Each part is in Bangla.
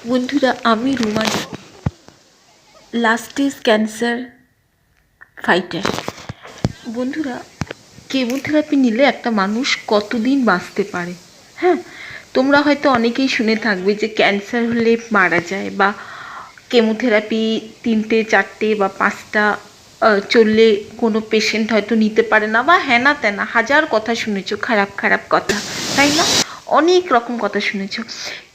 বন্ধুরা, আমি Ruma last stage cancer fighter. বন্ধুরা, কেমোথেরাপি নিলে একটা মানুষ কতদিন বাঁচতে পারে? হ্যাঁ, তোমরা হয়তো অনেকেই শুনে থাকবে যে ক্যান্সার হলে মারা যায়, বা কেমোথেরাপি 3টে 4টে বা 5টা চললে কোনো পেশেন্ট হয়তো নিতে পারে না, বা হ্যানা ত্যানা হাজার কথা শুনেছো, খারাপ খারাপ কথা, তাই না? অনেক রকম কথা শুনেছ।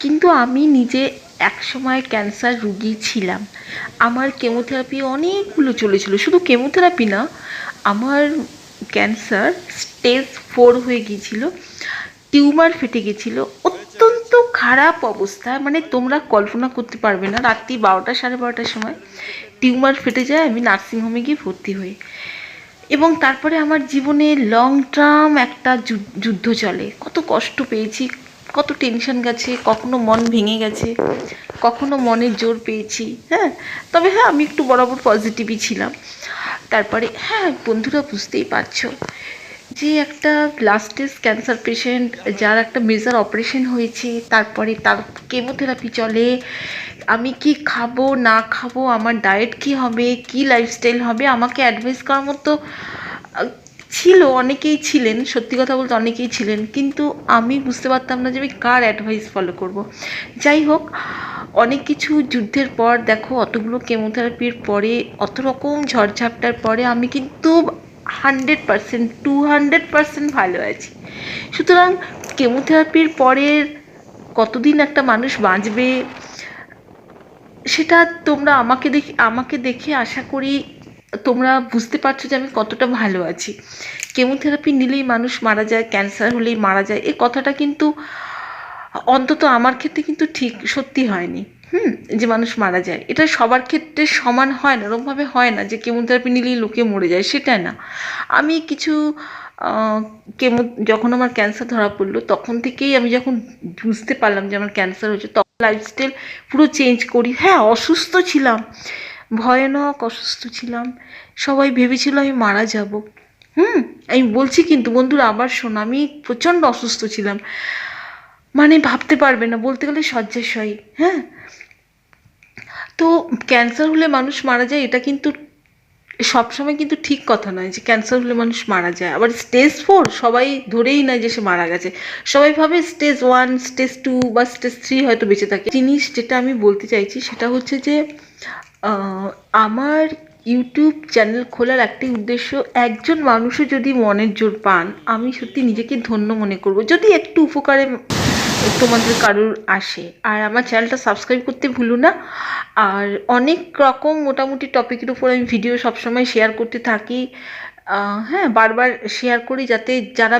কিন্তু আমি নিজে একসময় ক্যান্সার রুগী ছিলাম। আমার কেমোথেরাপি অনেকগুলো চলেছিল। শুধু কেমোথেরাপি না, আমার ক্যান্সার স্টেজ 4 হয়ে গিয়েছিল। টিউমার ফেটে গেছিলো অত্যন্ত খারাপ অবস্থায়, মানে তোমরা কল্পনা করতে পারবে না। রাত্রি 12টা 12:30টার সময় টিউমার ফেটে যায়, আমি নার্সিংহোমে গিয়ে ভর্তি হই। এবং তারপরে আমার জীবনে লং টার্ম একটা যুদ্ধ চলে। কত কষ্ট পেয়েছি, কত টেনশন গেছে, কখনো মন ভেঙে গেছে, কখনো মনের জোর পেয়েছি। হ্যাঁ, তবে হ্যাঁ, আমি একটু বরাবর পজিটিভই ছিলাম। তারপরে হ্যাঁ বন্ধুরা, বুঝতেই পারছো যে একটা লাস্ট স্টেজ ক্যান্সার পেশেন্ট, যার একটা মেজর অপারেশন হয়েছে, তারপরে তার কেমোথেরাপি চলে, আমি কি খাবো না খাবো, আমার ডায়েট কি হবে, কি লাইফস্টাইল হবে, আমাকে অ্যাডভাইস করার মতো ছিল, অনেকেই ছিলেন। সত্যি কথা বলতে অনেকেই ছিলেন, কিন্তু আমি বুঝতে পারতাম না যে আমি কার অ্যাডভাইস ফলো করব। যাই হোক, অনেক কিছু যুদ্ধের পর দেখো, অতগুলো কেমোথেরাপির পরে, অত রকম ঝড়ঝাপটার পরে আমি কিন্তু 100%, 200% ভালো আছি। সুতরাং কেমোথেরাপির পরের কতদিন একটা মানুষ বাঁচবে, সেটা তোমরা আমাকে দেখে আশা করি তোমরা বুঝতে পারছো যে আমি কতটা ভালো আছি। কেমোথেরাপি নিলেই মানুষ মারা যায়, ক্যান্সার হলেই মারা যায়, এই কথাটা কিন্তু অন্তত আমার ক্ষেত্রে কিন্তু ঠিক সত্যি হয়নি। যে মানুষ মারা যায়, এটা সবার ক্ষেত্রে সমান হয় না, ওরকমভাবে হয় না যে কেমোথেরাপি নিলেই লোকে মরে যায়, সেটা না। আমি কিছু কেমো যখন আমার ক্যান্সার ধরা পড়লো, তখন থেকেই আমি যখন বুঝতে পারলাম যে আমার ক্যান্সার হয়েছে, তখন লাইফস্টাইল পুরো চেঞ্জ করি। হ্যাঁ, অসুস্থ ছিলাম, ভয়ানক অসুস্থ ছিলাম। সবাই ভেবেছিল আমি মারা যাব। আমি বলছি কিন্তু বন্ধুরা, আবার শোনো, আমি প্রচণ্ড অসুস্থ ছিলাম, মানে ভাবতে পারবে না, বলতে গেলে শয্যাশয়ী। হ্যাঁ, তো ক্যান্সার হলে মানুষ মারা যায়, এটা কিন্তু সবসময় কিন্তু ঠিক কথা নয় যে ক্যান্সার হলে মানুষ মারা যায়। আবার স্টেজ 4 সবাই ধরেই নেয় যে সে মারা গেছে, সবাই ভাবে স্টেজ 1, স্টেজ 2 বা স্টেজ 3 হয়তো বেঁচে থাকে। জিনিস যেটা আমি বলতে চাইছি সেটা হচ্ছে যে আমার ইউটিউব চ্যানেল খোলার একটাই উদ্দেশ্য, একজন মানুষও যদি মনের জোর পান, আমি সত্যি নিজেকে ধন্য মনে করব যদি একটু উপকারে তোমাদের কারোর আসে। আর আমার চ্যানেলটা সাবস্ক্রাইব করতে ভুলো না। আর অনেক রকম মোটামুটি টপিকের উপর আমি ভিডিও সবসময় শেয়ার করতে থাকি। হ্যাঁ, বারবার শেয়ার করি যাতে যারা